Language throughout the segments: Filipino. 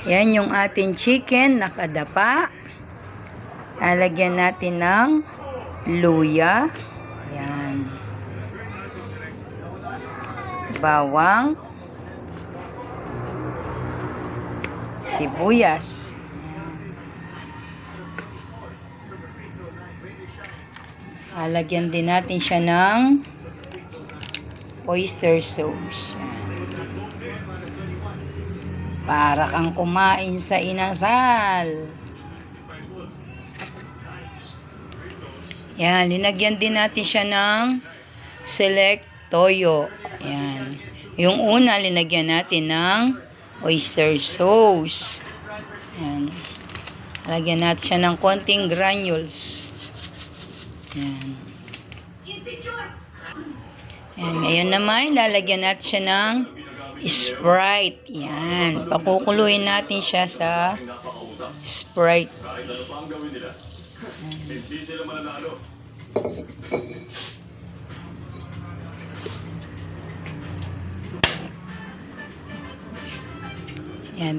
Yan yung ating chicken nakadapa. Lalagyan natin ng luya. Yan. Bawang. Sibuyas. Lalagyan din natin siya ng oyster sauce. Para kang kumain sa inasal. Yan, linagyan din natin siya ng select toyo. Yan. Yung una, linagyan natin ng oyster sauce. Yan. Lagyan natin siya ng konting granules. Yan. Yan. Ngayon naman, lalagyan natin siya ng Sprite. Yan. Pakukuluin natin siya sa Sprite. Yan.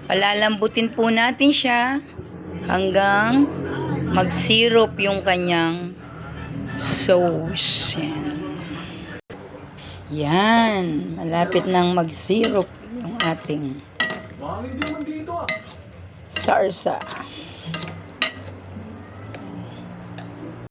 Palalambutin po natin siya hanggang mag-syrup yung kanyang sauce. Yan. Yan, malapit nang mag-syrup yung ating sarsa.